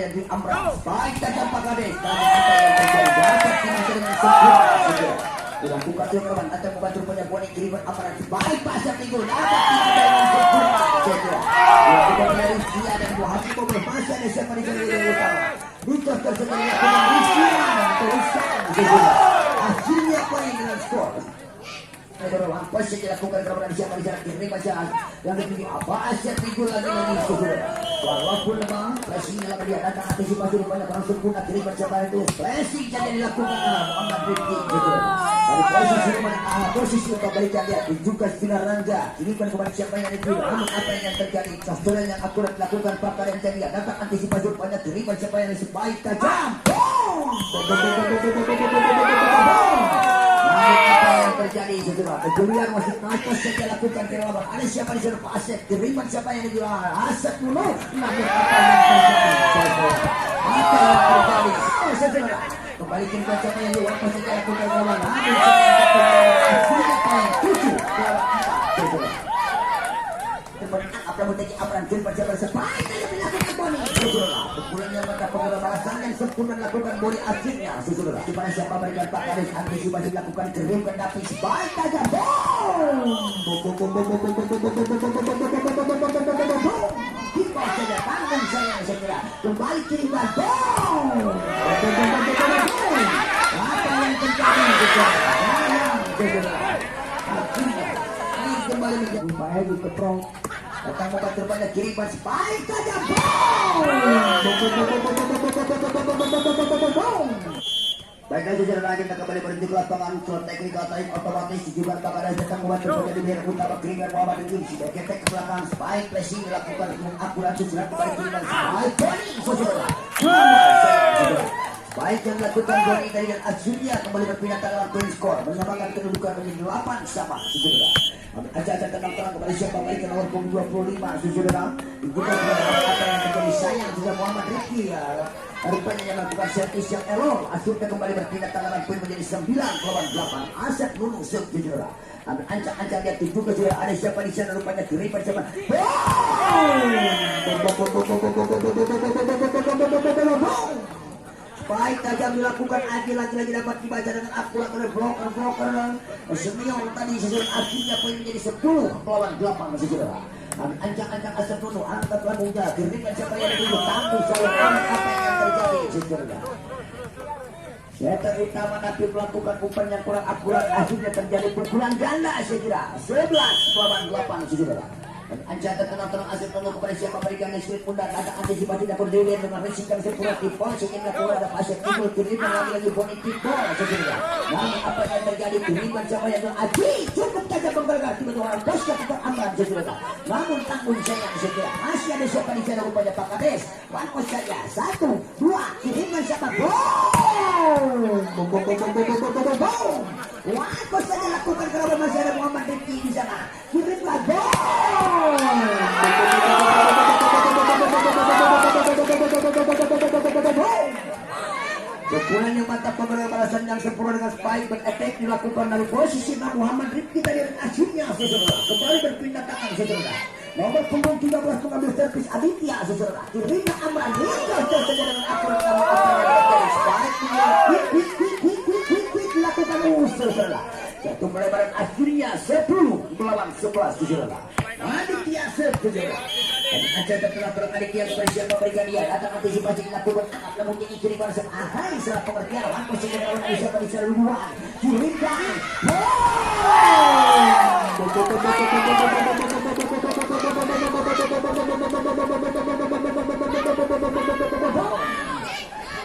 yang di Amran. Baik tajam Pak Kades. Dan apa yang terjadi dapat dimaksud dengan sempurna. Dilakukan Jokowi atau membantu rupanya Boni kiriman Amran. Baik pasar minggu dapat dimaksud dengan sempurna. Dilakukan oleh Rizkia dan Muhammad Bobo. Masih ada siapa di sini yang utama. Mitos tersebut dilakukan Rizkia dan tulisan. Akhirnya poin dengan skor. Apa sih dilakukan kepada siapa di sana kiri macam yang lebih apa asyik minggu lagi saudara. Walaupun memang pressing dalam dia datang antisipasi rupanya kurang sempurna kiri macam itu pressing jadi dilakukan Muhammad Rifki saudara. Dari posisi posisi untuk berikan dia juga Sinar Rangga ini kan kepada siapa yang itu namun apa yang terjadi saudara yang akurat lakukan pakar yang jadi datang antisipasi rupanya kiri macam siapa yang sebaik tajam. Apa yang terjadi saudara? Kejulian masih nakal saja lakukan kelawan. Ada siapa di sana Pak Asep? Terima siapa yang dijual? Asep dulu. Namun apa yang terjadi? Apa yang terjadi? Saudara, kembalikan ke siapa yang dijual? Masih saja lakukan kelawan. Namun siapa yang tujuh kelawan 4 saudara. Kemudian apa mutaki Amran jumpa siapa sebaik yang dilakukan Boni saudara. Kemudian yang mata pengelola balasan yang sempurna dilakukan Boni akhirnya saudara. Di mana siapa berikan Pak Kades antisipasi dilakukan kerimkan tapi sebaik aja kita saja tangan saya saudara. Kembali kirimkan apa yang terjadi saudara. Akhirnya ini kembali menjadi Pak Hedi Keprong. Datang mobil terbanyak kiriman sebaik saja baiklah saudara lagi kita kembali berhenti ke lapangan short teknikal time otomatis juga bakal ada datang mobil terbanyak di daerah utama kiriman Muhammad Rifki sudah ketek ke belakang sebaik pressing dilakukan dengan akurat sesuai kembali kiriman sebaik Boni saudara. Baik yang dilakukan Boni dari dan Azulia kembali berpindah tangan poin skor menyamakan kedudukan menjadi 8 sama saudara. Aja-aja tenang-tenang kepada siapa balik ke nomor 25 saudara. Juga apa yang terjadi sayang juga Muhammad Rifki ya. Rupanya yang melakukan servis yang error. Akhirnya kembali berpindah tangan poin menjadi 9-8. Asep Nunu saudara. Ancang-ancang dia juga sudah ada siapa di sana rupanya kiriman siapa. Baik tajam dilakukan lagi dapat dibaca dengan akurat oleh bloker Semion tadi sesuai akhirnya poin menjadi 10 melawan 8 saudara. Ancang-ancang Asep Nunu angkat lambungnya kiriman siapa yang dituju tangguh saya apa yang terjadi saudara. Setter utama tapi melakukan umpan yang kurang akurat akhirnya terjadi pukulan ganda saudara. 11 melawan 8 saudara. Anjay tenang-tenang Asep Nunu kepada siapa berikan street pundak ada antisipasi dapur Dewi dengan resikan sepura tipol sehingga keluar ada Asep Nunu kiriman lagi Boni tipol saudara. Namun apa yang terjadi kiriman siapa yang Aji cukup saja penggargar tiba-tiba orang bos ketika Amran saudara. Namun tanggung sayang saudara masih ada siapa di sana rupanya Pak Kades. Wankos saja 1, 2 kiriman siapa Wankos saja lakukan kerana masih ada Muhammad Rifki di sana. Kirimlah Kepulannya mata pemberi balasan yang sempurna dengan spike berattack dilakukan dari posisi Muhammad Rifki dari akhirnya saudara. Kembali berpindah tangan saudara. Nomor punggung 13 pengambil servis Aditya saudara. Kirimnya Amran hingga saja dengan akurat nama apa yang terjadi spike dilakukan saudara. Satu pelebaran akhirnya 10 melawan 11 saudara. Aditya saudara. Dan aja terkenal Aditya bersiap memberikan dia datang antisipasi dilakukan angkat lambungnya kiriman ahai setelah pengertian waktu segera lawan Aisyah pada seluruhan kirimkan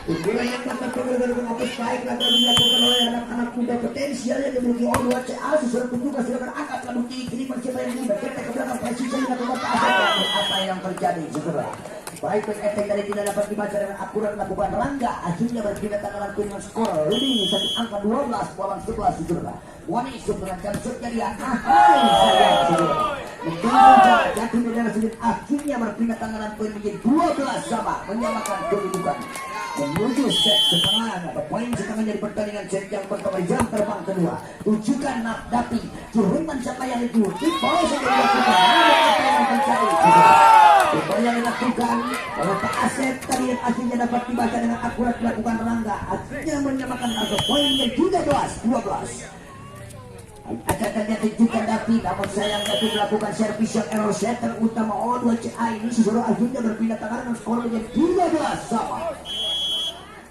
Unggulan yang dapat pengeluaran mengoperasi baik lantaran dilakukan oleh anak-anak muda potensial yang dimiliki O2CA sesuai juga silakan angkat lambung tinggi kiriman siapa yang ini berketek ke belakang presisi dilakukan apa yang terjadi saudara. Baik efek dari tidak dapat dibaca dengan akurat lakukan Rangga akhirnya berpindah tangan dengan skor lebih satu angka 12 melawan 11 saudara. Wani saudara dan terjadi ahai saya saudara. Menunggu jatuh dari sedikit akhirnya berpindah tangan poin menjadi 12 sama menyamakan kedudukan. Menuju set setengah poin setengah dari pertandingan set yang pertama jam terbang kedua tujukan Nafdapi kiriman siapa yang itu bawah saja dilakukan apa yang terjadi apa yang dilakukan oleh Pak Asep tadi yang akhirnya dapat dibaca dengan akurat dilakukan Rangga. Akhirnya menyamakan angka poinnya 13-12. Akan terjadi juga David, namun sayang David melakukan servis yang error. Setter utama O2CA ini sesuatu akhirnya berpindah tangan dan skor menjadi 13 sama.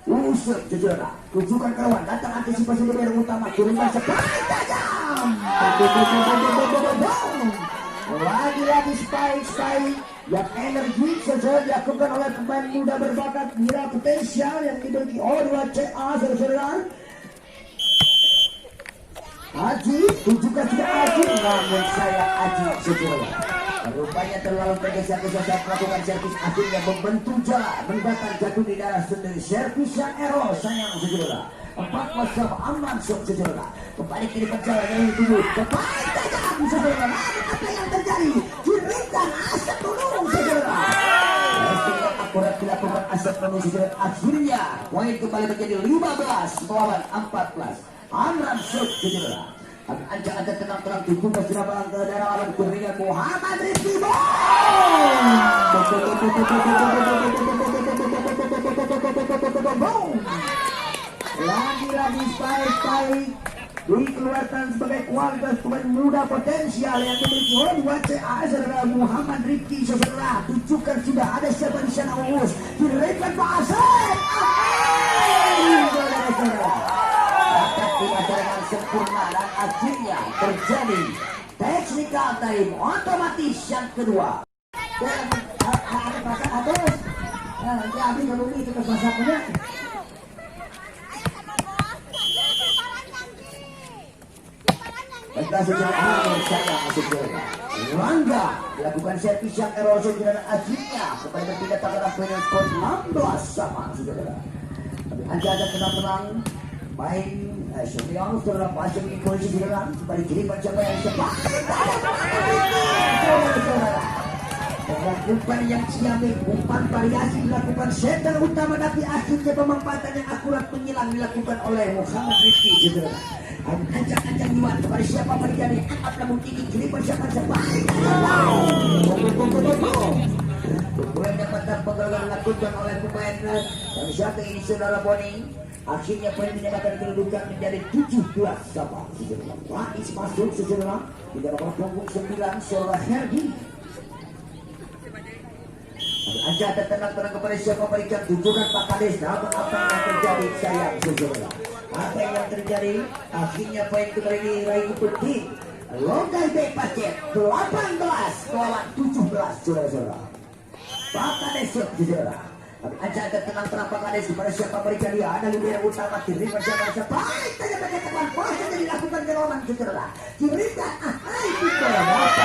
Usut saudara, tujukan kawan datang antisipasi dari utama kirimkan sepakai tajam. Lagi-lagi spike yang energi sesuai dilakukan oleh pemain muda berbakat Mira potensial yang dimiliki O2CA saudara. Aji, tunjukkan sudah Aji, namun saya Aji saudara. Rupanya terlalu tergesa-gesa saat melakukan servis, akhirnya membentuk jalan, membakar jatuh di darah sendiri. Servis yang error sayang saudara. 14 sama aman saudara. Kembali kiri berjalan dari tubuh. Kembali tajam saudara. Apa yang terjadi? Diberikan asap penuh saudara. Yang akurat dilakukan asap penuh saudara. Akhirnya poin kembali menjadi 15 melawan 14. Amran saudara. Anda tenang-tenang dibuka serangan ke daerah alam kuningan Muhammad Rizky. Lagi-lagi spike dikeluarkan sebagai kualitas pemain muda potensial yang dimiliki O2CA saudara. Muhammad Rizky saudara. Tunjukkan sudah ada siapa di sana urus. Diberikan Pak Asep. Saudara-saudara. Dengan sempurna dan akhirnya terjadi technical time otomatis yang kedua. Dan ada pasang atas. Nanti habis kalau ini kita pasangnya. Kita secara akhir saya masuk bola. Rangga dilakukan servis yang error saudara. Akhirnya kepada tidak terkena final skor 16 sama saudara. Tapi Anda ada tenang-tenang main Sofian saudara pasang di posisi dalam kembali kiri siapa yang cepat melakukan yang ciamik umpan variasi dilakukan setter utama tapi akhirnya pemampatan yang akurat penyilang dilakukan oleh Muhammad Rizky saudara. Ancang-ancang diwan kepada siapa mereka yang angkat namun tinggi kiri siapa kemudian dapat penggalan dilakukan oleh pemain yang satu ini saudara Boni. Akhirnya poin menyamakan kedudukan menjadi 17 sama saudara. Faiz masuk saudara di dalam punggung 9 saudara Herdi. Anda ada tenang-tenang kepada siapa berikan tunjukkan Pak Kades. Namun apa yang terjadi sayang saudara. Apa yang terjadi? Akhirnya poin kembali diraih penting. Longgai back paket 18 lawan 17 saudara. Pak Kades saudara. Anda ada tenang-tenang Pak Kades kepada siapa berikan dia. Ada libera utama diberikan siapa. Baik saja pakai teman proses yang dilakukan gelombang saudara. Diberikan kita dapat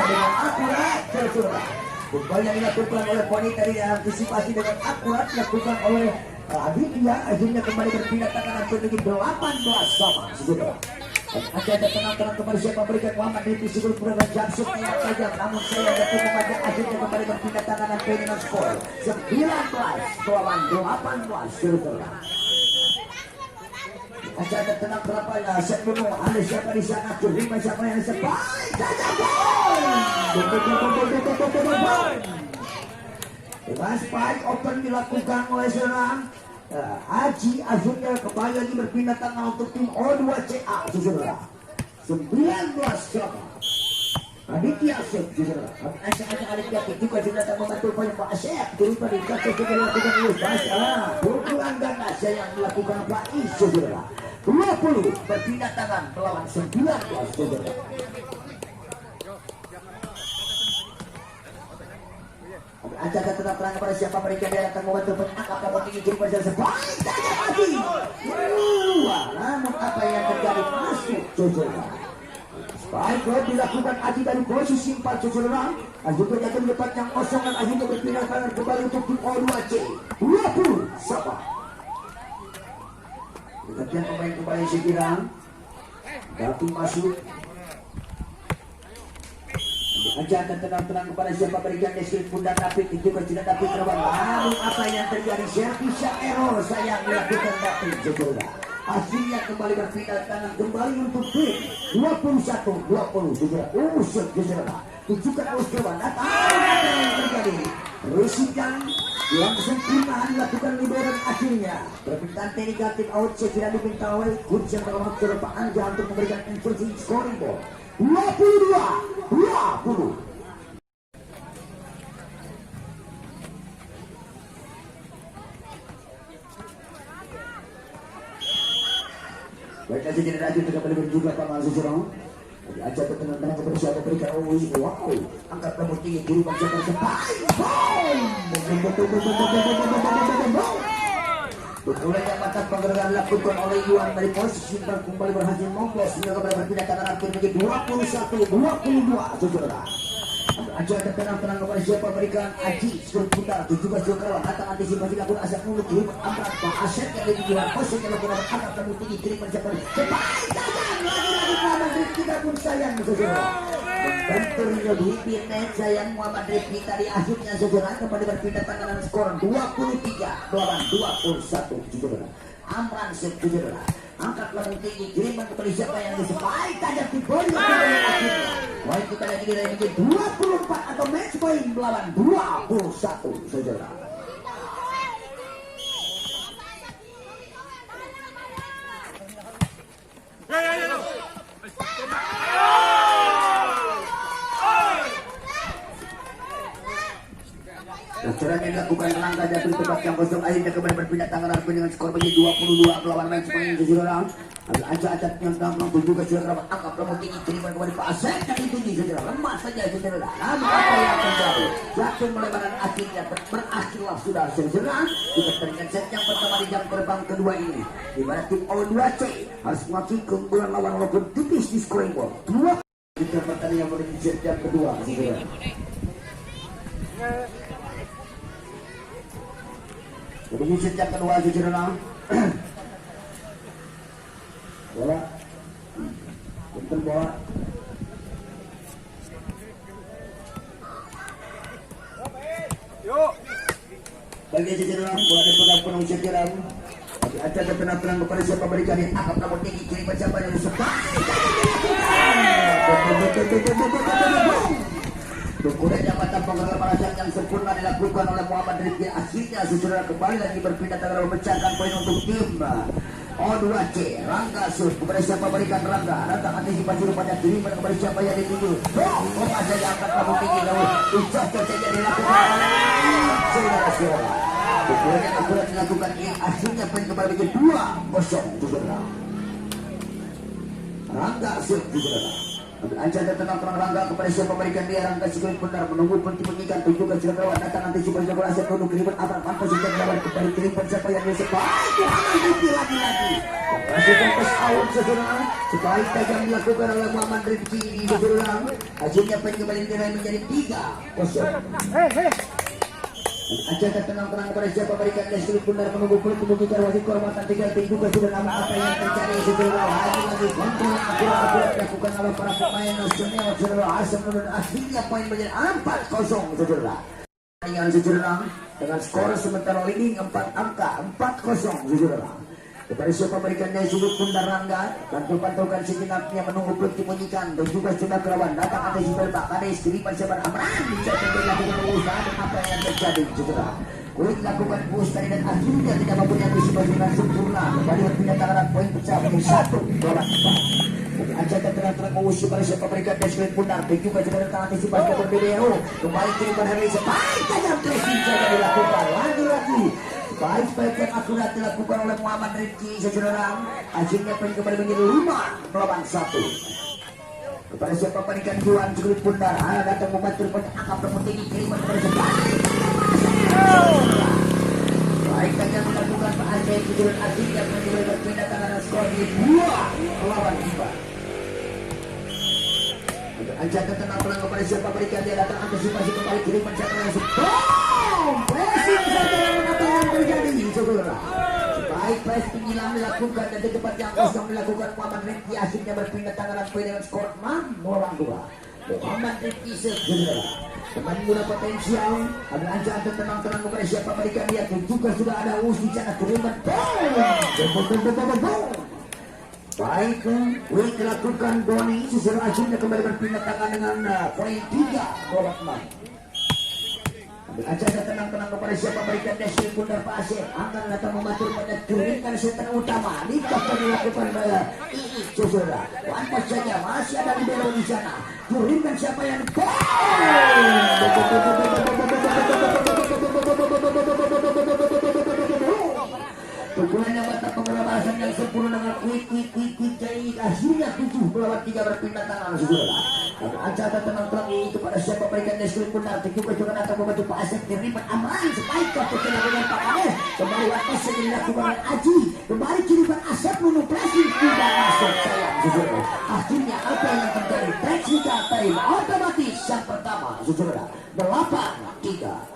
dengan akurat saudara. Kembali yang dilakukan oleh Poni tadi antisipasi dengan akurat dilakukan oleh Aditya. Akhirnya kembali berpindah tangan menjadi 18 sama saudara. Anda ada tenang-tenang kepada siapa berikan Muhammad Rizky sebelum pura dan Jamsuk yang tajam. Namun saya jatuh kepada akhirnya kembali berpindah tangan dan dengan skor 19 lawan 18 saudara. Anda ada tenang berapa ya set penuh. Ada siapa di sana terima siapa yang sepak saja dengan spike open dilakukan oleh seorang Aji. Akhirnya kembali lagi berpindah tangan untuk tim O2CA saudara. 19 siapa Aditya Asep saudara. Ancang-ancang Aditya juga sudah datang membantu poin Pak Asep. Terima dikasih juga dilakukan oleh masalah pukulan ganda yang melakukan Pak Is saudara. 20 berpindah tangan melawan 19 saudara. Anda akan tenang-tenang kepada siapa mereka yang akan membantu penangkap namun tinggi kiri pada sebaik saja mati. Namun apa yang terjadi masuk saudara. Spike dilakukan Adi dari posisi 4 saudara. Akhirnya jatuh di depan yang kosong dan akhirnya berpindah tangan kembali untuk tim O2C 20 sama. Perhatian pemain kembali sekirang Dapi masuk. Anda akan tenang-tenang kepada siapa berikan deskripsi pundak David itu tidak David terbang. Namun apa yang terjadi servis error sayang dilakukan David saudara. Akhirnya kembali berpindah tangan kembali untuk tim 21-20 saudara. Usut saudara. Tunjukkan oleh kawan. Apa yang terjadi? Rusikan yang sempurna dilakukan libero akhirnya permintaan negatif out segera diminta oleh Kunci yang terlalu terlepas Anja untuk memberikan instruksi scoring ball 22-20. Baiklah jadi rajin juga kembali juga Pak Mansur Surong. Aja tenang-tenang kepada siapa berikan wow angkat rambut tinggi kiri baca bersepak Betulnya mata penggerakan dilakukan oleh Yuan dari posisi kembali berhasil membos hingga kepada berpindah tangan akhir menjadi 21-22 saudara. Aja tenang-tenang kepada siapa berikan Aji skor putar 17 kali datang antisipasi lakukan asap mulut kiri amrat Pak Asyik yang lebih jual posisi yang lakukan angkat rambut tinggi kiri baca bersepak Muhammad kita pun sayang saudara. Benturnya bibir net sayang Muhammad Rifki tadi akhirnya saudara kepada berpindah tangan skor 23-21 saudara. Amran saudara. Angkat lambung tinggi kiriman kepada siapa yang disepai tajam di bola akhirnya. Poin kita lagi menjadi 24 atau match point melawan 21 saudara. Serangan yang dilakukan langkah jatuh di tempat yang kosong akhirnya kembali berpindah tangan Arko dengan skor menjadi 22 melawan match point saudara. Ada acak-acak yang gampang juga saudara angkat rambut tinggi kiriman kepada Pak Asep dan tinggi saudara lemah saja saudara. Namun apa yang terjadi? Jatuh melebaran akhirnya berakhirlah sudah saudara. Kita teringat set yang pertama di jam terbang kedua ini. Di mana tim O2C harus mengakui keunggulan lawan walaupun tipis di scoring ball. Dua kita pertandingan yang menuju set yang kedua saudara. Menuju set yang kedua saudara. Bola untuk bola bagi saudara bola dipegang penuh saudara. Tapi ada tenang-tenang kepada siapa berikan yang angkat rambut tinggi kiri baca banyak sepak. Kemudian mata penggerak balasan yang sempurna dilakukan oleh Muhammad Rifki akhirnya saudara kembali lagi berpindah tangan memecahkan poin untuk tim O2C. Rangga Sus kepada siapa berikan Rangga datang antisipasi rupanya kiriman kepada siapa yang dituju ada yang angkat rambut tinggi lalu ucapkan saja dilakukan saudara-saudara. Kemudian akurat dilakukan ini akhirnya poin kembali menjadi 2-0 saudara. Rangga Sus saudara. Aja tenang-tenang Rangga kepada siapa memberikan dia Rangga sekali benar menunggu penting mengikat tunjukkan siapa lawan datang antisipasi bola aset duduk kiriman apa pantas sudah melawan kembali kiriman siapa yang disepak lagi-lagi masukkan ke out saudara sebaik tajam dilakukan oleh Muhammad Rifki saudara. Hasilnya poin kembali menjadi 3-0. Aja tenang-tenang kepada siapa berikan dia sekali benar menunggu penting mengikat wasit kehormatan tinggal tunjukkan sudah nama apa yang terjadi saudara. Lagi kontrol akurat dilakukan oleh para pemain nasional saudara. Asam dan akhirnya poin menjadi 4-0 saudara. Dengan saudara dengan skor sementara leading 4 angka 4-0 saudara. Kepada siapa berikan dia sudut Bunda Rangga dan pantaukan sejenak yang menunggu peluang dimunyikan dan juga sudah kerawan datang ada Sibel Pak Kades kiriman sabar Amran mencapai dilakukan usaha dan apa yang terjadi saudara. Kulit lakukan bus tadi dan akhirnya tidak mempunyai antisipasi dengan sempurna kembali berpindah tangan poin pecah menjadi 1-4. Aja terang-terang mengusir pada siapa berikan dia sudut Bunda dan juga sudah datang antisipasi dari BDO kembali kiriman hari sebaik tajam tracing saja dilakukan lagi-lagi. Baik-baik yang akurat dilakukan oleh Muhammad Rifki saudara. Akhirnya poin kembali menjadi 5-1. Kepada siapa berikan Juan Julit Pundar datang membantu angkat rambut tinggi kiriman kepada sebelah. Baik saja dilakukan Pak Aceh Julit akhirnya menjadi berpindah tangan skor di 2-4. Aja tenang-tenang kepada siapa berikan dia datang antisipasi kembali kiriman siapa yang pressing saja apa yang terjadi saudara. Baik press penyilang dilakukan dan di tempat yang kosong dilakukan Muhammad Rifki akhirnya berpindah tangan poin dengan skor 6-2. Muhammad Rifki saudara pemain muda potensial ada ancaman tenang-tenang kepada siapa berikan dia juga sudah ada uji cara kiriman baik Wih dilakukan Doni sesuai akhirnya kembali berpindah tangan dengan poin 3-6. Acara tenang-tenang kepada siapa berikan deskripsi Bundar Pasir akan datang mematur pada turingan setan utama nikah dilakukan saudara. Apa saja masih ada libero di sana. Turingan siapa yang pukulan yang mata pengelolasan yang sempurna dengan kuik jahit hasilnya 7 melawan 3 berpindah tangan saudara. Acara tenang-tenang itu pada siapa berikan deskripsi benar juga juga akan membantu Pak Asep terlibat aman sebaik kau dengan Pak Ades kembali atas yang dilakukan Aji kembali kiriman Asep monoplasi tidak masuk sayang saudara. Akhirnya apa yang terjadi Texika time otomatis yang pertama saudara 8-3.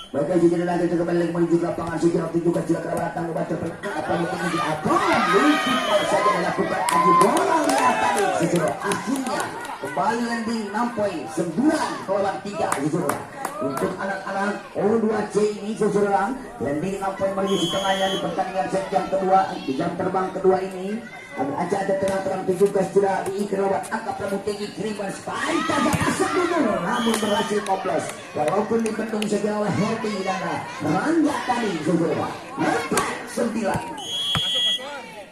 Baiklah jika lagi kembali lagi menuju lapangan sejarah juga jika kerabat tanggung baca apa yang terjadi apa yang saja dilakukan Aji bola lihat tadi sejarah. Akhirnya kembali landing 6 poin 9 lawan 3 saudara. Untuk anak-anak U2C ini saudara landing 6 poin menuju setengahnya di pertandingan set jam kedua di jam terbang kedua ini. Aja ada terang-terang tujuh sudah diikrawat angka Pramutegi kiriman sekali tajam asap dulu namun berhasil komplos walaupun dibendung segala oleh Herdi dan Rangga tadi saudara 4-9.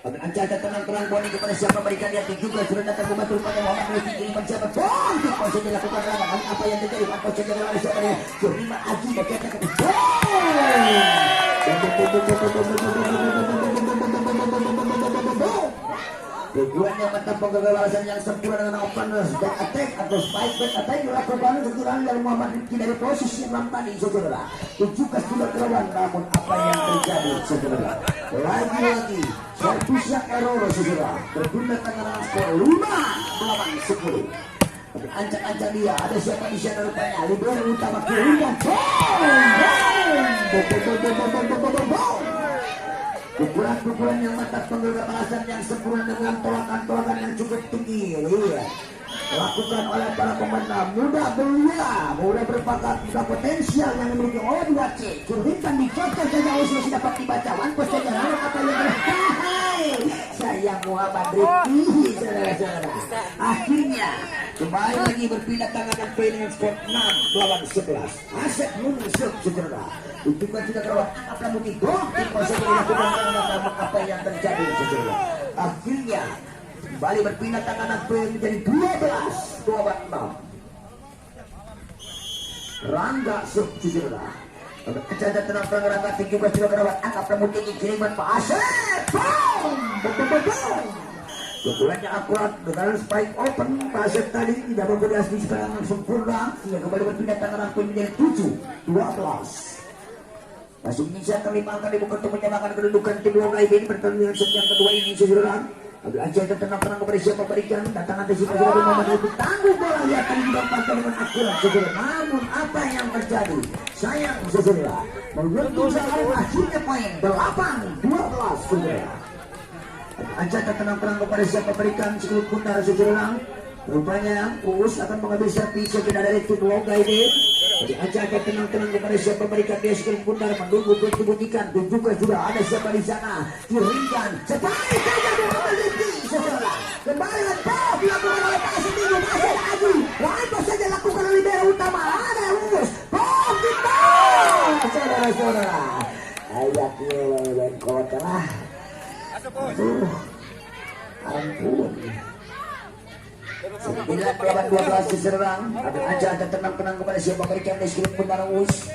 Aja ada terang-terang boni kepada siapa berikan dia juga sudah datang membantu pada Muhammad Rezi kiriman siapa bontik masih dilakukan lawan apa yang terjadi apa saja oleh siapa dia kiriman Aji berkata ke tujuannya mantap penggagalan yang sempurna dengan openers dan attack atau spike back attack dilakukan sekiranya dari Muhammad Rifki dari posisi yang tadi saudara. Tujuh sudah terlawan namun apa yang terjadi saudara lagi-lagi servis yang error saudara berguna tangan skor 5-10. Tapi ancang-ancang dia ada siapa di sana rupanya libero utama kiriman pukulan-pukulan yang mantap penggagalan yang sempurna dengan tolakan-tolakan yang cukup tinggi lakukan oleh para pemain muda belia muda berbakat muda potensial yang memiliki O2C Kurnitan dicoba saja usul dapat dibaca Wanpos saja lalu apa yang saya Muhammad Rifki saudara-saudara. Akhirnya kembali lagi berpindah tangan dan poin dengan skor 6 lawan 11. Asep menyusup saudara. Untukkan sudah terawat apa mungkin tim masih dilakukan apa yang terjadi saudara. Akhirnya kembali berpindah tangan dan poin menjadi 12 lawan 6. Rangga sub saudara. Kejaga tenang-tenang Rangga juga sudah terawat angka Pramutegi kiriman Pak Asep. Pukulannya akurat dengan spike open Pasir tadi tidak memberi asli serangan sempurna sehingga kembali berpindah tangan poin menjadi 7-12. Masih bisa terima kali bukan untuk menyamakan kedudukan tim Longai ini pertandingan set yang kedua ini saudara. Ambil aja tenang-tenang kepada siapa berikan datang antisipasi dari Muhammad itu tangguh bola lihat tadi dilakukan dengan akurat saudara. Namun apa yang terjadi sayang saudara menguntung sekali akhirnya poin 8-12 saudara. Aja tenang-tenang kepada siapa berikan sekelip Bundar saudara. Rupanya Uus akan mengambil servis segera dari tim Longai ini. Jadi aja tenang-tenang kepada siapa berikan dia sekelip Bundar menunggu dibunyikan dan juga sudah ada siapa di sana kirimkan sebalik saja Muhammad Rifki saudara. Kembali lepas dilakukan oleh Pak Asep Minggu masih Aji apa saja lakukan oleh libero utama ada Uus kita saudara-saudara ayat dan kota lah. Aduh, ampun 9-12 diserang. Ada aja ada tenang-tenang kepada siapa berikan deskripsi Bundar Uus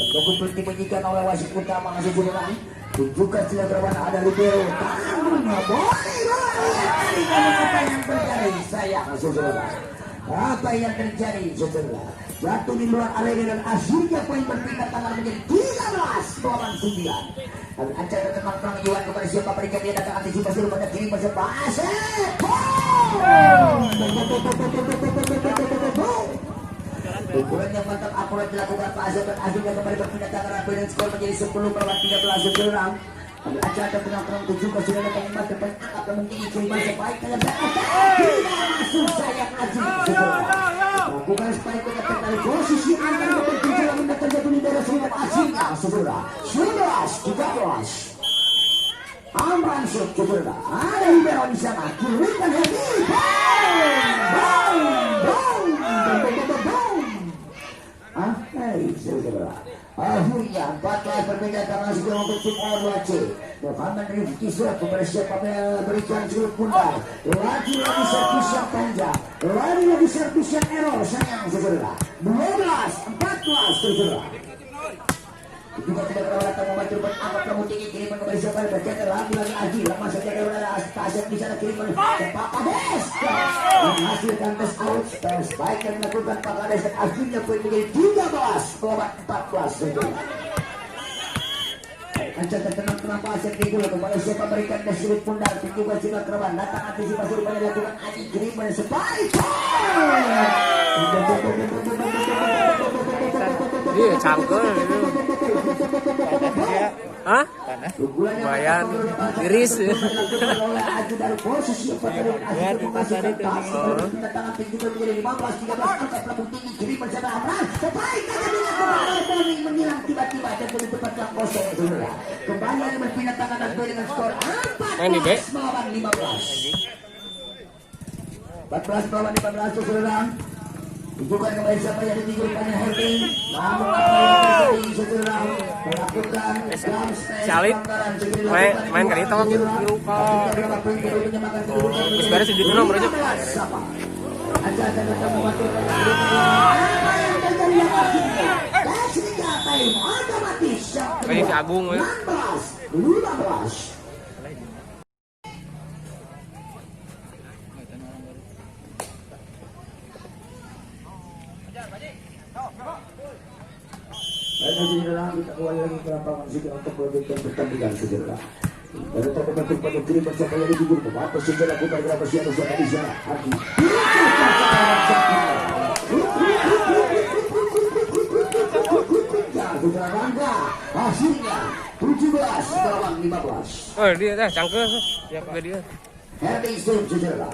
menunggu dibunyikan oleh wasit utama saudara. Tunjukkan sila kerawan ada libero tangannya boleh apa yang terjadi sayang saudara. Apa yang terjadi saudara jatuh di luar area dan akhirnya poin berpindah tangan menjadi 13 lawan 9. Acara tenang-tenang Iwan kepada siapa berikan dia datang antisipasi pada kiri masa Pasir. Pukulan yang mantap akurat dilakukan Pak Asep dan akhirnya kembali berpindah tangan dan skor menjadi 10 lawan 13 saudara. Acara tenang-tenang juga sudah datang emas depan akan mungkin kiriman sebaik dalam tidak masuk sayang Aji saudara. Bukan spike kita dari posisi antara berbicara mendatang jatuh di daerah Sumat Asyiknya saudara 11-13. Amran Sub saudara ada libero di sana kirikan Herdi boom. saudara. Akhirnya 14 berbeda tangan sudah untuk tim O2C. Muhammad Rifki sudah bersiap berikan sudut pundak. Lagi servis yang panjang. Lagi servis yang error. Sayang saudara. 12-14 saudara. Juga tidak berlaku membantu berangkat kamu tinggi kiriman kembali siapa bercetak lagi Aji lama saja kalau ada aset di sana kiriman Pak Kades menghasilkan tes out tes baik yang melakukan Pak Kades dan akhirnya poin menjadi 13-14 saja. Ancang tenang-tenang aset di gol kembali siapa berikan tes sudut pundak juga juga kerawan datang antisipasi rupanya dilakukan Aji kiriman sebaik iya cangkel hah? Lumayan iris ini dek 14-15 saudara. Bukan kembali siapa yang ditigurkannya Herdi. Namun apa yang terjadi saudara melakukan Salit main kali itu gitu terus beres di dulu nomornya ini si Agung ya 15 kita kembali lagi ke lapangan sudah untuk melanjutkan pertandingan saudara. Dari toko bentuk pada kiri siapa yang digubur apa saja lakukan berapa siapa di sana Hadi. Ya sudah Rangga hasilnya 17-15. Oh dia dah cangkel ya ke dia. Herdi Sim saudara.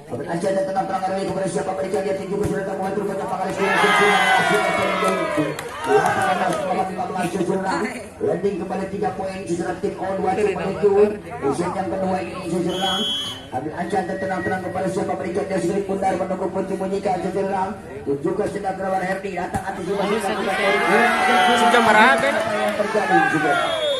Abang Aja dan tenang terang kali kepada siapa berikan dia tinggi sudah kamu mengatur banyak pakar landing kepada 3 poin sejarah tim O2C menuju usian yang kedua ini sejarah. Abang Aja dan tenang kepada siapa berikan dia sedikit pundar menunggu pun timunyikan sejarah. Juga sedang kerawan Herdi datang antisipasi sejam marah kan yang terjadi juga.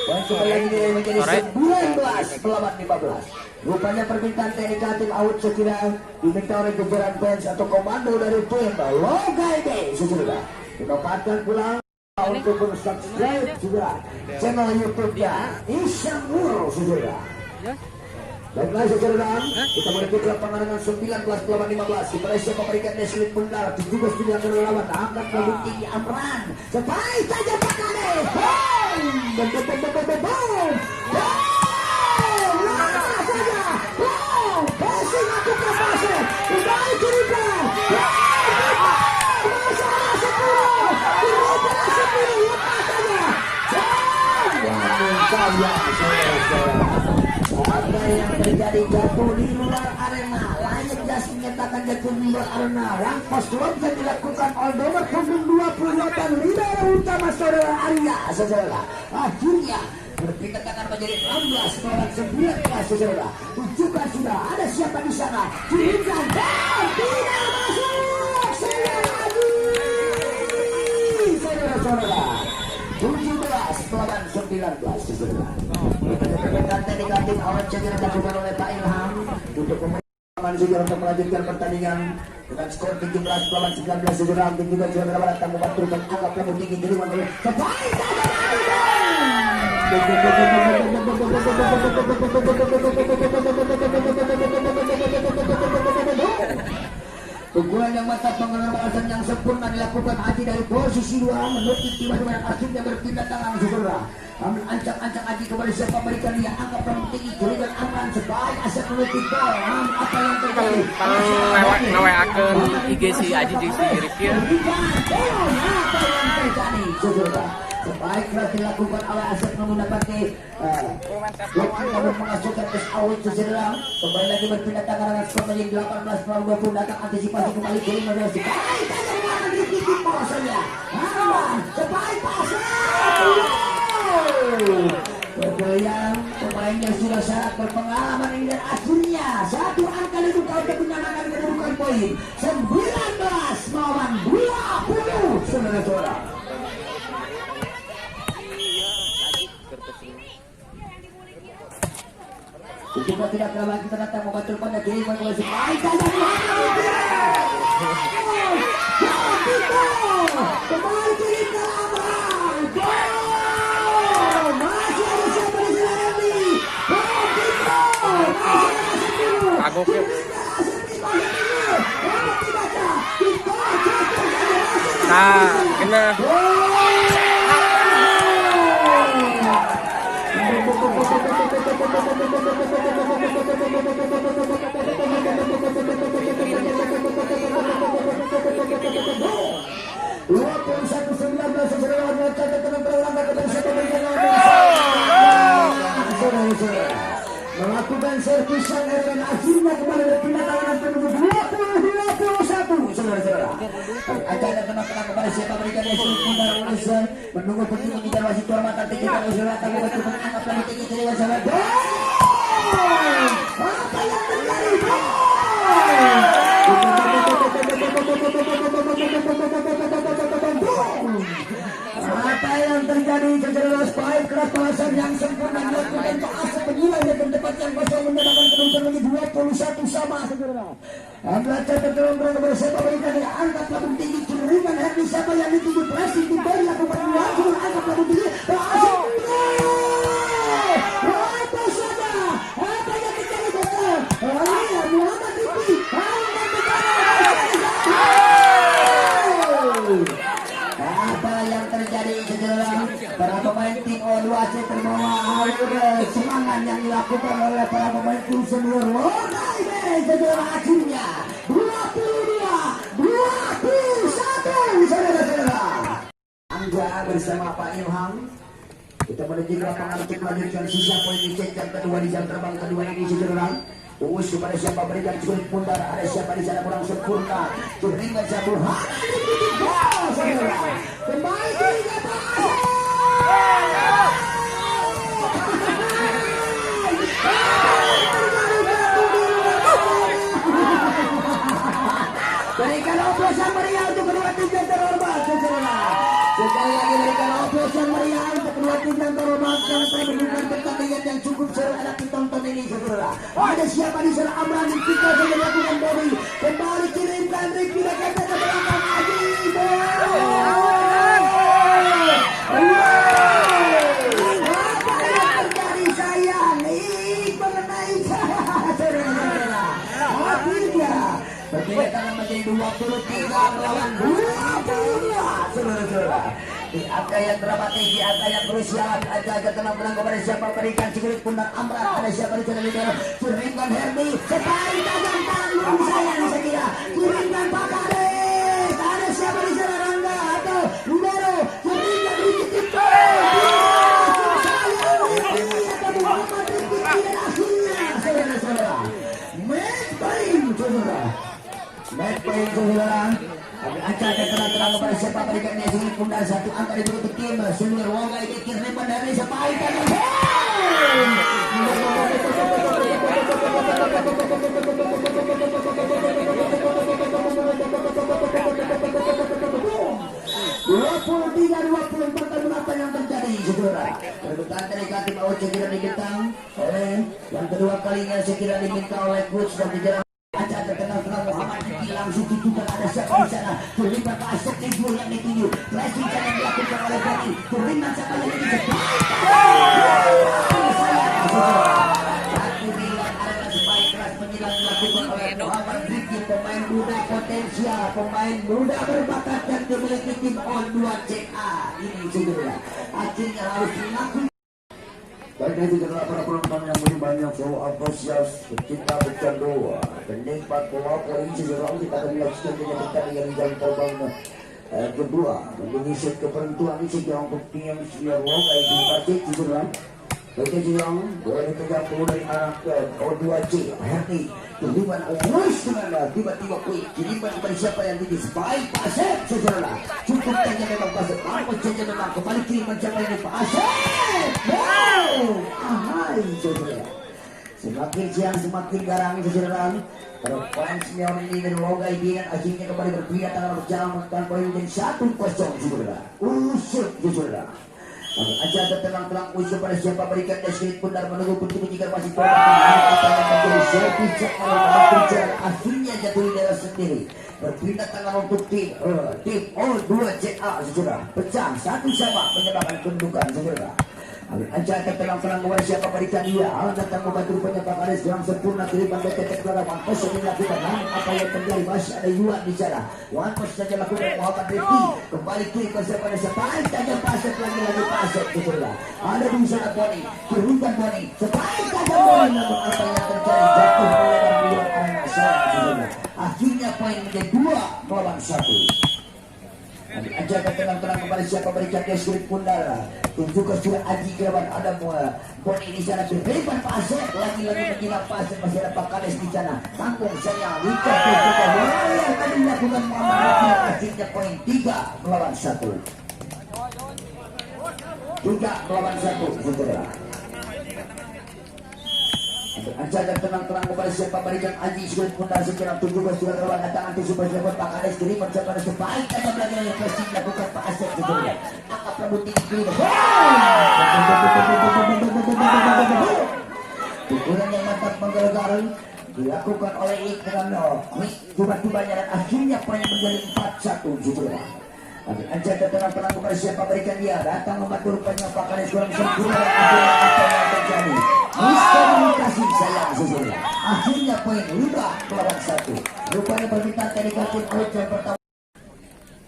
Poin kembali lagi menjadi 19-15. Rupanya permintaan teknik tim out sekira diminta oleh jajaran fans atau komando dari tim Logaide saudara. Dapatkan pulang untuk subscribe juga channel YouTube-nya Isyamur saudara. Baiklah saudara, kita menuju ke lapangan dengan 19-15. Kita siap memberikan deslit bundar 17-9 lawan angkat lebih tinggi Amran. Sebaik saja Pak Kades. Apa yang terjadi jatuh di luar arena layak jas menyatakan jatuh di luar arena Rangkos Club yang dilakukan Aldomar punggung 28 libero utama saudara Arya saudara akhirnya berpindah tangan menjadi 16-19 saudara. Tunjukkan sudah ada siapa di sana kirimkan dan tidak masuk saudara 17-19 saudara. Pertandingan negatif awal cedera dilakukan oleh Pak Ilham untuk pemain juga untuk melanjutkan pertandingan dengan skor 17-19 saudara. Dan juga juara datang membantu menganggap yang tinggi dari mana sebaik pukulan yang mantap pengeluaran yang sempurna dilakukan Aji dari posisi 2 menutup tiba-tiba akhirnya berpindah tangan saudara. Ambil ancang-ancang Aji kepada siapa berikan dia angkat yang tinggi kiriman aman sebaik aset menutup gol. Apa yang terjadi? ngaweakeun IG si Aji di si Rifki. Apa yang terjadi saudara? Sebaiknya dilakukan oleh aset menggunakan blokan namun mengasuhkan tes awal saudara. Kembali lagi berpindah tangan dengan skor menjadi 18-20 datang antisipasi kembali kirim menuju sebaik saja di titik bahasanya sebaik pasal bergoyang pemainnya sudah sangat berpengalaman ini dan akhirnya satu angka itu kau kemenangan kedudukan poin 19-20 saudara-saudara. Ketika tidak kalah kita datang membantu pada kiriman oleh sebaik saja kembali kirim ke Amran. Gol! Masih ada siapa di sana ini? Kagok ya. Nah, kena. Melakukan servisan dan akhirnya kembali berpindah tangan penuh 20-21 saudara-saudara. Acara teman-teman kepada siapa berikan hasil pundar Indonesia menunggu pertandingan kita wasit kehormatan tinggi dan saudara tak betul menangkap lagi tinggi dari sahabat. Apa yang terjadi? Apa yang terjadi secara baik keras balasan yang sempurna melakukan keasa penilai dan tempat yang kosong mendapatkan kedudukan lagi 21 sama saudara. Angkat tertolong berangkat siapa berikan dia angkat labung tinggi kiriman Herdi siapa yang ditunjuk pressing kembali lakukan langsung angkat labung tinggi berhasil. Apa saja apa yang terjadi saudara? Muhammad Rifi apa yang terjadi saudara? Para pemain tim O2C terbawa air semangat yang dilakukan oleh para pemain tim senior Lokai saudara. Akhirnya 22-21 saudara-saudara. Angga bersama Pak Ilham kita menuju ke lapangan untuk melanjutkan sisa poin di set yang kedua di jam terbang kedua ini saudara. Tunggus kepada siapa berikan sulit pundar, ada siapa di sana kurang sempurna. Kiriman Jabul Hana saudara. Kembali ke Liga berikan oplosan meriah untuk kedua tim yang terhormat saudara. Sekali lagi berikan oplosan meriah untuk kedua tim yang terhormat yang telah mendukung pertandingan yang cukup seru anak ditonton ini saudara. Ada siapa di sana? Amran Dipika sudah melakukan body kembali kirimkan Ricky Bakata ke belakang lagi. Apa yang terjadi sayang? Mengenai saudara-saudara. Akhirnya berbeda tangan menjadi 23 melawan 22 saudara-saudara. Di angka yang dramatis, di angka yang krusial, aja tenang-tenang kepada siapa berikan sikulit pundak Amran, ada siapa di sana libero, kirimkan Herdi, sekali tajam tanggung sayang saya kira, kirimkan Pak Kades, ada siapa di sana Rangga atau libero, kirimkan Ricky Tito, atau Muhammad Ricky dan akhirnya saudara-saudara, match point saudara, match point saudara. Acara tenang-tenang kepada siapa berikan dia sulit pundar satu angka di tutup tim senior Wogai dikir lebar dari sepaik dan apa yang terjadi saudara. Perbuatan negatif Oce kira dibintang yang kedua kalinya sekira diminta oleh coach dan dijalankan. Acara terkenal Muhammad Ricky langsung ditutup ada siapa di sana terlibat aset ibu yang dituju pressing yang dilakukan oleh Bani terlibat siapa yang dituju aku bilang ada sebaik keras penyilang dilakukan oleh Muhammad Ricky pemain muda potensial pemain muda berbakat dan dimiliki tim O2CA ini saudara akhirnya harus mengaku. Baiknya itu adalah para penonton yang lebih banyak so antusias pecinta bercandu penikmat bola poin sejarah kita akan menyaksikan dengan pertandingan jam terbang kedua menjadi set kepentuan ini sejarah untuk tim senior Wogai di Pacet sejarah. Baiknya sejarah boleh dipegang dari anak O2C Herdi kiriman Omus dengan tiba-tiba poin kiriman kepada siapa yang tinggi sebaik Pasep sejarah cukup saja memang Pasep mampu saja memang kembali kiriman siapa yang tinggi Pasep. Ahai saudara, semakin siang semakin garang saudara. Para fans senior ini dan Wogai dengan akhirnya kembali berpindah tangan berjalan melakukan poin dan 1-0 saudara. Usut saudara. Aja tenang-tenang usia pada siapa berikan deskripsi benar menunggu pintu jika masih apa yang menjadi sebijak kalau berjalan akhirnya jatuh di daerah sendiri. Berpindah tangan untuk tim O2CA saudara. Pecah satu sama menyebabkan kedudukan saudara. Aja tenang-tenang kepada siapa berikan dia. Alat datang membantu rupanya Pak Ades dalam sempurna kiriman dan tetek pelawan. Pos yang dilakukan namun apa yang terjadi masih ada Yuan di sana. Wan pos saja lakukan Muhammad Rifki kembali kiri ke siapa ada sebaik saja pasir lagi pasir saudara. Ada di sana Boni, turunkan Boni, sebaik saja Boni namun apa yang terjadi jatuh melebar di luar arena saudara. Akhirnya poin menjadi 2-1. Aja tenang-tenang kepada siapa berikan deskripsi pundara. Tunjukkan sudah Aji Kirawan ada Boni di sana berikan pasir lagi-lagi menjinak pasir masih ada Pak Kades di sana. Tanggung saya Wika yang tadi dilakukan Muhammad Rifki akhirnya poin 3-1. 3-1 saudara. Aja tenang-tenang kepada siapa berikan Aji sulit pundar secara tunjukkan sudah kawan datang antisipasi dapat Pak Kades kiri mencapai sebaik ada belajar yang pasti dilakukan Pak Asep saudara. Angkat pemutih kiri. Pukulan yang mantap menggerak dilakukan oleh Ikram tiba-tiba dan akhirnya poin menjadi 4-1 saudara. Aja tenang-tenang kepada siapa berikan dia datang membantu rupanya Pak Kades kurang sempurna apa yang terjadi. Miskomunikasi sayang saudara. Akhirnya poin 5-1. Rupanya permintaan negatif out yang pertama.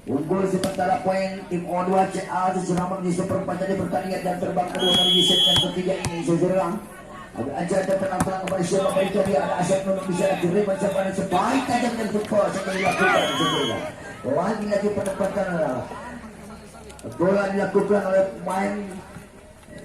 Unggul sementara poin tim O2CA sesudah menjadi seperempat dari pertandingan dan terbang kedua kali di set yang ketiga ini saudara. Aja tenang-tenang kepada siapa berikan dia ada aset untuk bisa diterima mencapai sebaik tajam dan football yang dilakukan saudara. Lagi penempatan bola dilakukan oleh pemain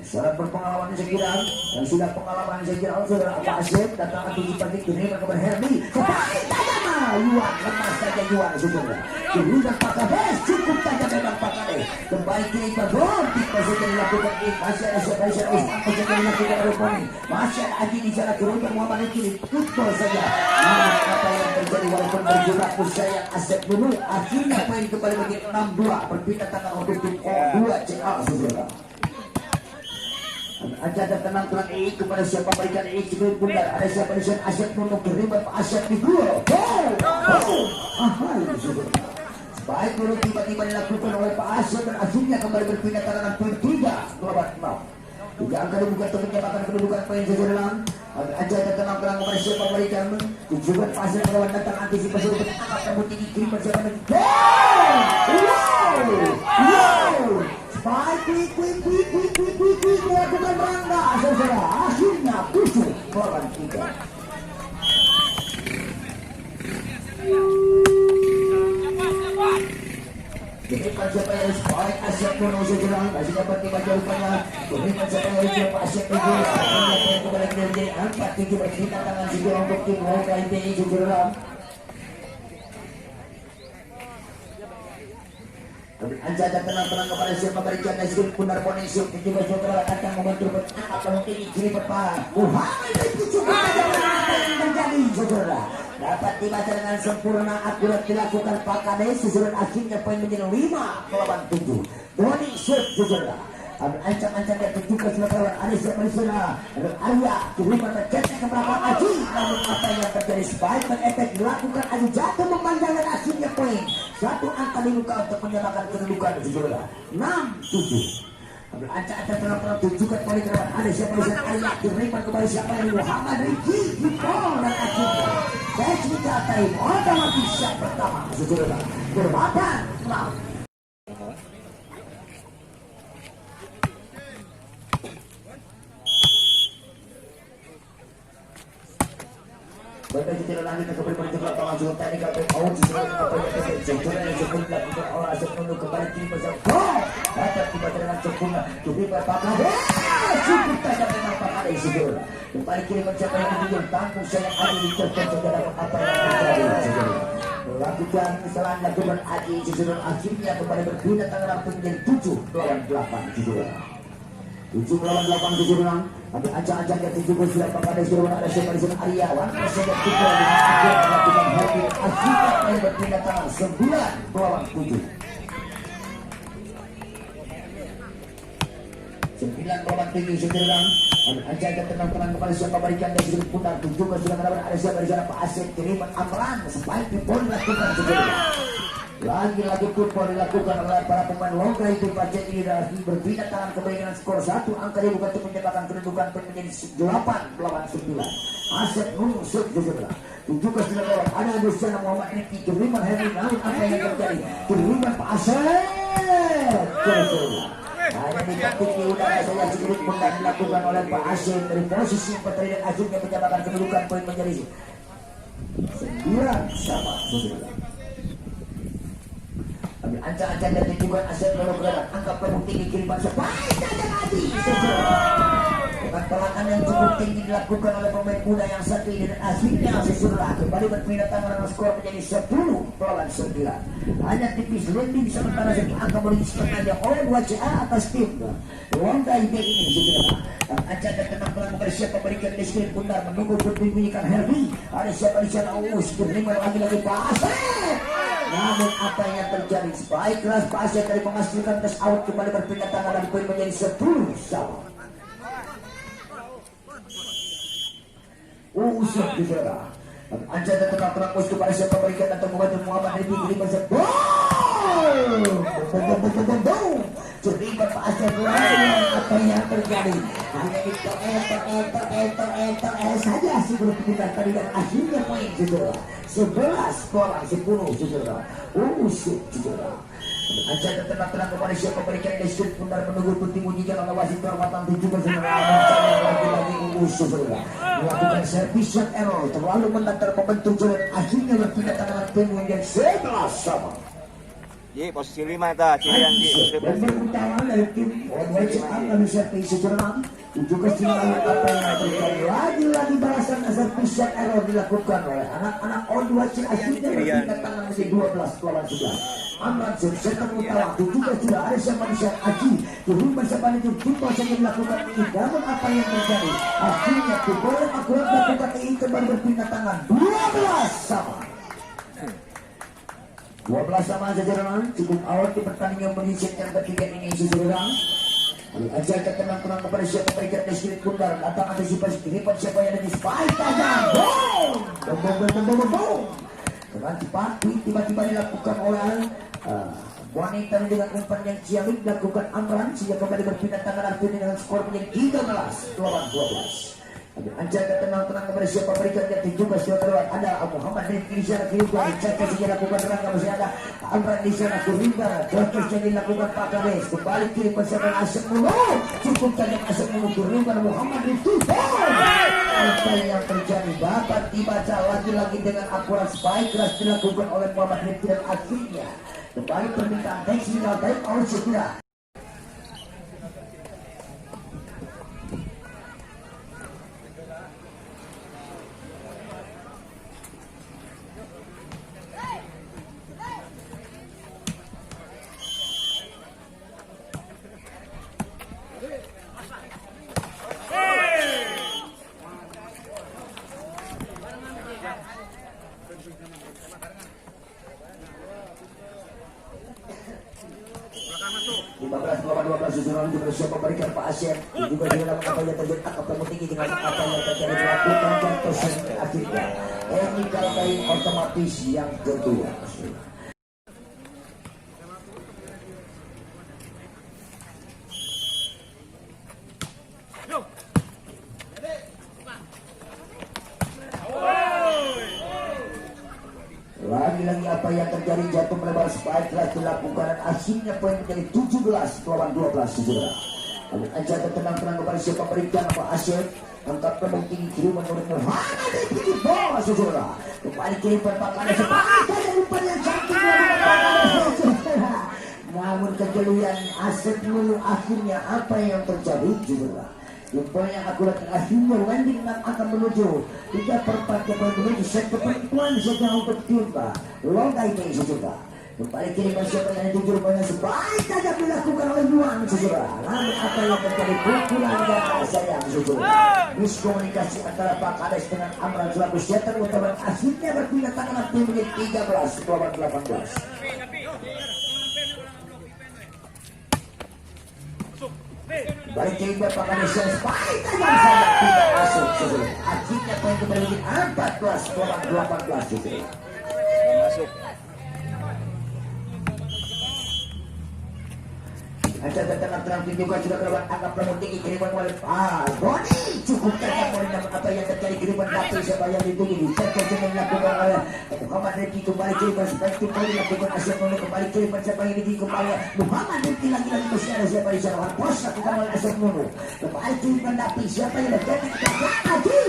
sangat berpengalaman sekitar dan sudah pengalaman sekitar saudara Pak Asep datang antisipasi diterima kepada Herdi sebaik tajam Yuan lemas saja Yuan saudara. Kemudian Pak Kades cukup tajam memang Pak Kades kembali kiri bergol tipe saja dilakukan masih ada siapa saja dilakukan oleh Boni masih ada Aji di sana turunkan Muhammad Rifki football saja. Apa yang terjadi walaupun berjibaku sayang Asep dulu akhirnya poin kembali menjadi 6-2 berpindah tangan untuk tim O2CA saudara. Aja tenang-tenang kepada siapa berikan cukup bundar ada siapa di sana Asep untuk terlibat Pak Asep di gol. Baik dulu tiba-tiba dilakukan oleh Pak Asep dan akhirnya kembali berpindah tangan poin 3-6. Juga angka dibuka untuk menyebabkan kedudukan poin saudara. Aja tenang-tenang kepada siapa berikan tujuan Pak Asep melawan datang antisipasi untuk angkat rambut tinggi kiri bersama baik quick melakukan rangga saudara akhirnya 7-3. Berikan siapa yang baik Asep Bono saudara masih dapat dibaca rupanya berikan siapa yang harus Pak Asep itu akhirnya poin kembali menjadi 4-7 bercerita tangan saudara untuk tim OKITI saudara. Aja tenang-tenang kepada siapa berikan nasib benar ponisip juga saudara datang membantu apa mungkin kiri berpahan Muhammad itu cukup apa yang terjadi saudara dapat dibaca dengan sempurna akurat dilakukan Pak Kades sesudah akhirnya poin menjadi 5-7. Boni shoot saudara ancang-ancang dan juga selakawan ada siapa di sana Arya terlibat tercetak ke belakang Aji namun apa yang terjadi sebaik efek dilakukan Aji jatuh memanjangkan akhirnya poin 1 angka di muka untuk menyamakan kedudukan saudara 6-7. Ancang-ancang terlalu tunjukkan poin kerabat ada siapa di sana Arya terlibat kembali siapa yang Muhammad Rifki di gol dan akhirnya technical time otomatis yang pertama saudara bermapan laut. Baik kita lanjut ke berikutnya langsung teknikal out apa yang terjadi yang cukup dilakukan oleh Asep untuk kembali kiri bersama gol dapat dibaca dengan sempurna diberikan Pak Kades cukup tajam memang Pak Kades saudara kembali kiri mencapai yang tujuan tanggung sayang Aji diterjun saudara apa yang terjadi saudara melakukan kesalahan lakukan Aji saudara akhirnya kembali berpindah tangan rampung menjadi 7-8 saudara 7-8 saudara. Tapi ancang-ancang yang tujuh sudah pada suruh ada siapa di sana Aryawan sudah tiga dengan akhir melakukan hadir akhirnya yang berpindah tangan 9-7. 9 saudara. Anjay tenang-tenang kembali siapa berikan dari sudut putar juga sudah mendapat ada siapa dari sana Pak Asep kiriman Amran spike pun dilakukan saudara. Lagi-lagi football dilakukan oleh para pemain Longga itu Pacet ini lagi berpindah tangan kembali dengan skor 1 angka dibuka untuk menyebabkan kedudukan menjadi 8 melawan 9. Asep mengusut saudara. Juga sudah lewat ada Agustina Muhammad Riki kiriman Henry namun apa yang terjadi kiriman Pak Asep hanya dikatakan di udara saya sedikit pun dan dilakukan oleh Pak Asep dari posisi yang berteri dan akhirnya menjadikan kedudukan poin menjadi 9 sama saudara. Ambil ancang-ancang dan tunjukkan Asep lalu bergerak angkat peluru tinggi kiriman sebaik saja lagi dengan pelangan yang cukup tinggi dilakukan oleh pemain muda yang satu ini dan akhirnya sesudah kembali berpindah tangan dengan skor menjadi 10 melawan 9. Hanya tipis landing sementara satu angka menjadi setengahnya oleh 2CA atas tim Longga ini saudara. Dan ancang dan tenang bukan siapa berikan di screen bundar menunggu berbunyikan Herbi ada siapa di sana terima lagi-lagi Pak Asep. Namun apa yang terjadi sebaik keras Pak Asep dari menghasilkan touch out kembali berpindah tangan dan poin menjadi 10 sama. Usut saudara. Anjay dan tenang musuh kepada siapa berikan atau membantu Muhammad Riki kiri bersama. Terlibat Pak Asep apa yang terjadi hanya enter saja sebelum kita tadi dan akhirnya poin saudara 11 bola 10 saudara. Usut saudara. Anjay dan tenang kepada siapa berikan di sudut bundar menunggu putih mujikan oleh wasit kehormatan 7 lagi usut saudara melakukan servis shot error terlalu mendatar membentuk jalan akhirnya berpindah tangan tim menjadi 11 sama. Ji, posisi 5 itu, Cilian Ji. Dan berutawa dari tim Wajib akan servis sejarah tujuh kesimpulan apa yang terjadi lagi balasan servis shot error dilakukan oleh anak-anak O2C akhirnya berpindah tangan menjadi 12 lawan 11. Amran serta utama juga sudah ada siapa di sana Aji turun bersama itu kita saja melakukan ini namun apa yang terjadi akhirnya boleh akurat melakukan ini kembali berpindah tangan 12 sama 12 sama saudara. Cukup awal di pertandingan mengisi yang ketiga ini saudara. Ajak tenang-tenang kepada siapa berikan di sudut bundar datang antisipasi kiriman siapa yang ada di spike tajam boom dengan cepat tiba-tiba dilakukan oleh wanita dengan umpan yang ciamik dilakukan Amran sehingga kembali berpindah tangan artinya dengan skor menjadi 13 lawan 12. Anjay tenang-tenang kepada siapa berikan dia juga sudah terlihat ada Muhammad Riki di sana kiri gua cek saja dilakukan rangka masih ada Amran di sana Kurimba terusnya dilakukan Pak Kades kembali kiri bersama Asep Mulu cukup tajam Asep Mulu Kurimba Muhammad Riki apa yang terjadi dapat dibaca lagi-lagi dengan akurat spike keras dilakukan oleh Muhammad Riki dan akhirnya kembali permintaan teknikal time out segera. Susulan juga siapa berikan Pak Asep juga dalam apa yang terjadi apa tinggi dengan apa yang terjadi melakukan contoh akhirnya technical time otomatis yang kedua. Lagi-lagi apa yang terjadi jatuh melebar spike telah dilakukan dan akhirnya poin menjadi 17 lawan 12 saudara. Lalu Anjay tenang-tenang kepada siapa berikan Pak Asep angkat peluru tinggi kiri menurut Muhammad Riki bola saudara. Kembali kiri perpakannya sepakat umpan yang cantik saudara. Namun kejelian Asep Mulu akhirnya apa yang terjadi saudara. Umpan yang akurat akhirnya landing akan menuju 3/4 menuju set kepentuan saja untuk timba Longga ini saudara. Kembali kiri siapa yang dijujur banyak sebaik saja dilakukan oleh Luang saudara. Lalu apa yang terjadi pukulan dan sayang saudara. Miskomunikasi antara Pak Kades dengan Amran selaku setter utama akhirnya berpindah tangan tim menjadi 13 lawan 18. Kembali Kiriman Pakanes yang baik tajam sangat tidak masuk. Akhirnya poin kembali 14-18 Susul. Masuk. Ada terang tunjukkan sudah kelewat angka peluang tinggi Kiriman oleh Boni cukup tajam poin namun apa yang terjadi Kiriman tapi siapa yang ditunggu terkejut dilakukan oleh Muhammad Rifki kembali Kiriman seperti poin dilakukan Asyaf Nunu kembali Kiriman siapa yang ditunggu kembali Muhammad Rifki lagi-lagi masih ada siapa di sana pos lakukan oleh Asyaf Nunu kembali Kiriman tapi siapa yang terjadi lagi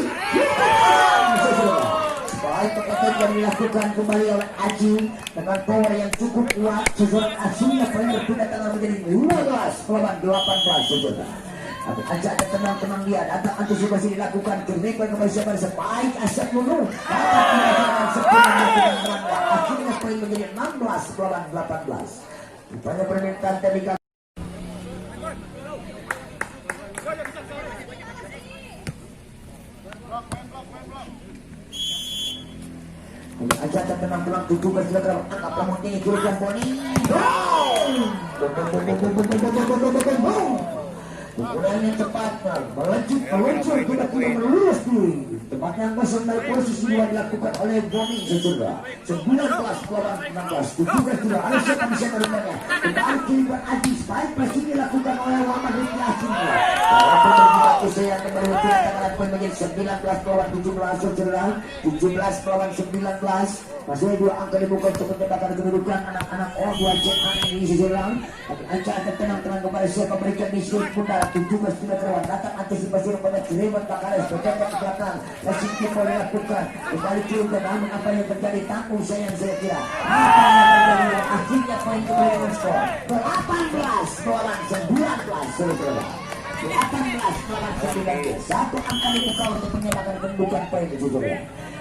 baik perkataan yang dilakukan kembali oleh Aji dengan power yang cukup kuat susulan Ajinya poin berpindah tangan menjadi 15-18 saudara. Tapi Aja ada tenang-tenang dia datang antisipasi dilakukan Kiriman kembali siapa sebaik Asyaf Nunu dapat dilakukan sepuluh akhirnya poin menjadi 16-18. Rupanya permintaan tadi Aja tenang-tenang tujuh bersilakan angkat peluang tinggi Kiriman Boni. Pukulan yang tepat meluncur tiba-tiba melurus diri tempatnya yang kosong dari posisi dua dilakukan oleh Boni saudara 19-16 17 ada siapa bisa merupanya kembali Kiriman Aji baik masih dilakukan oleh Muhammad Rifki akhirnya walaupun berjuta usia yang kembali berpindah tangan poin menjadi 19-17 saudara 17-19 masih dua angka dibuka untuk mencetakkan kedudukan anak-anak O2 Jerman ini saudara tapi Aja akan tenang-tenang kepada siapa berikan di sudut pundak 17 km datang antisipasi kepada Kiriman Pakanes bertembak ke belakang masih kita lakukan kembali Kiriman namun apa yang terjadi tanggung saya kira apa yang terjadi akhirnya poin kembali dengan skor 18-19 saudara 18-19 satu angka dibuka untuk menyamakan kedudukan poin saudara.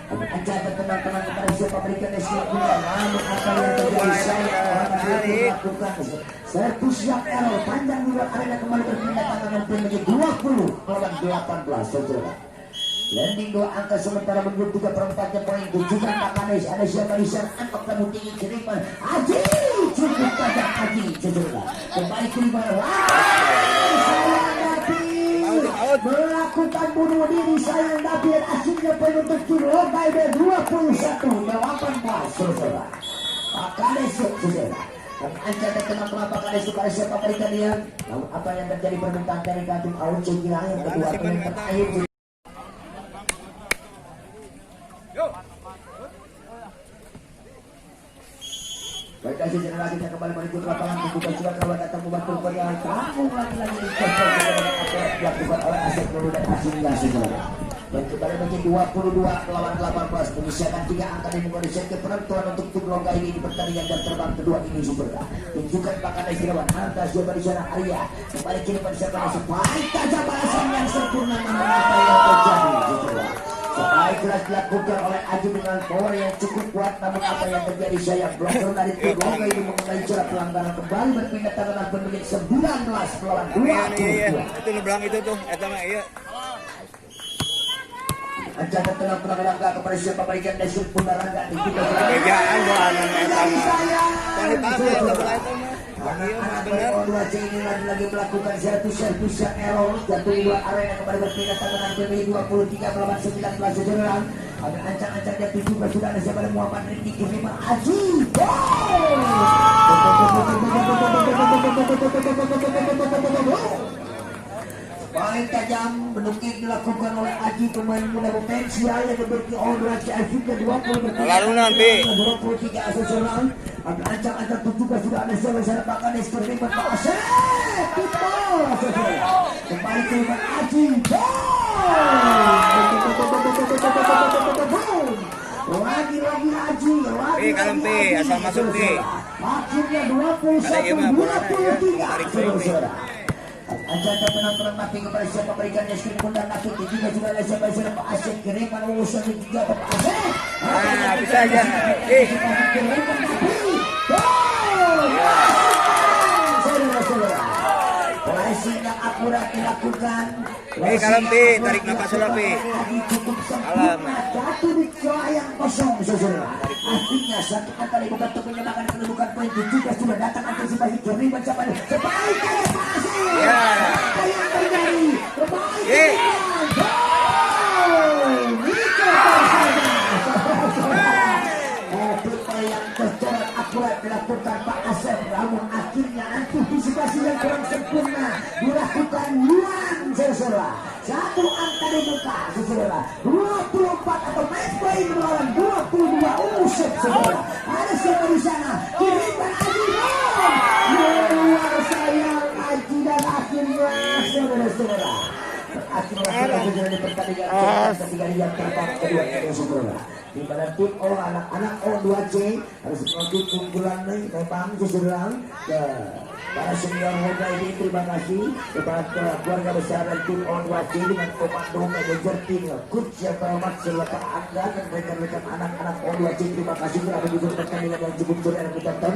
Aja tenang-tenang kepada siapa berikan esok bulan namun apa yang terjadi saya lakukan servis siap error panjang luar arena kembali berpindah tangan dan menjadi 20-18 saudara. Landing dua angka sementara menurut 3/4 poin tujukan Pakanes ada siapa di sana angkat peluang tinggi Kiriman Aji cukup tajam Aji saudara kembali Kiriman melakukan bunuh diri sayang tapi akhirnya penutup kilo by 21-18 saudara. Pakanes saudara kami Aja terkenal kenapa Pakanes kepada siapa berikan dia namun apa yang terjadi permintaan dari kantung Auce Gila yang kedua permintaan akhir baik kasih generasi kita kembali menuju ke lapangan bukan juga kawan datang membantu perjalanan kampung lagi-lagi dilakukan oleh Asyaf Nunu dan Asyafnya saudara dan kembali menjadi 22-18 menyisakan 3 angka di Indonesia ke penentuan untuk tim lomba ini di pertandingan jam terbang kedua ini saudara tunjukkan Pakanes Irawan atas siapa di sana Arya kembali Kiriman siapa baik tajam balasan yang sempurna namun apa yang terjadi saudara sebaik jelas dilakukan oleh Aji dengan power yang cukup kuat namun apa yang terjadi saya blokir dari tim lomba ini mengenai cara pelanggaran kembali berpindah tangan dan menjadi 19-22 itu ngebelang itu tuh mah iya Aja tenang langkah kepada siapa berikan desur pun rangga di kita pegaan gua anu eta mah anak-anak O2 ini lagi melakukan servis yang error jatuh di luar arena kembali berpindah tangan PBI 23-19 saudara ada ancang-ancangnya 17 sudah ada siapa Muhammad Rifki Kiriman Aji paling tajam menukik dilakukan oleh Aji pemain muda potensial yang memiliki O2 Aji ke 20 lalunan B 23 asesoran ada ancang-ancang juga sudah ada siapa Pakanes Kiriman Asyaf kita kembali Kiriman Aji lagi Aji lagi kalem P asal masuk P akhirnya 21-23 Aja tenang-tenang napi kepada siapa berikan yang screen pun dan napi juga ada siapa Pak Asyaf Kiriman urusan juga Pak Asyaf bisa aja saudara-saudara pressing yang akurat dilakukan kalem P tarik napas dulu P cukup sempurna jatuh di celah yang kosong saudara akhirnya satu kata dibuka untuk menyamakan kedudukan poin juga sudah datang antisipasi Kiriman sebaik Pak Asyaf 24 atau match point melawan 22 usut saudara. Ada siapa di sana? Kiriman Aji luar sayang Aji dan akhirnya saudara-saudara. Akhirnya menjalani pertandingan ketiga yang terbang kedua saudara. Di mana tim O anak-anak O2C harus mengikuti keunggulan memang sesudah para senior Honda ini. Terima kasih kepada keluarga besar dan tim O2C dengan komando manajer tim coach yang terhormat serta Anda dan rekan-rekan anak-anak O2C. Terima kasih telah mendukung pertandingan yang cukup seru dan menonton.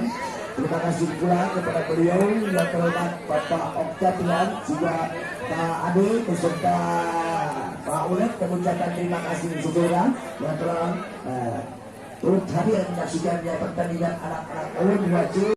Terima kasih pula kepada beliau yang terhormat Bapak Oktavian juga Pak Ade beserta Pak Ulet. Mengucapkan terima kasih saudara yang telah turut hadir menyaksikan pertandingan anak-anak O2C.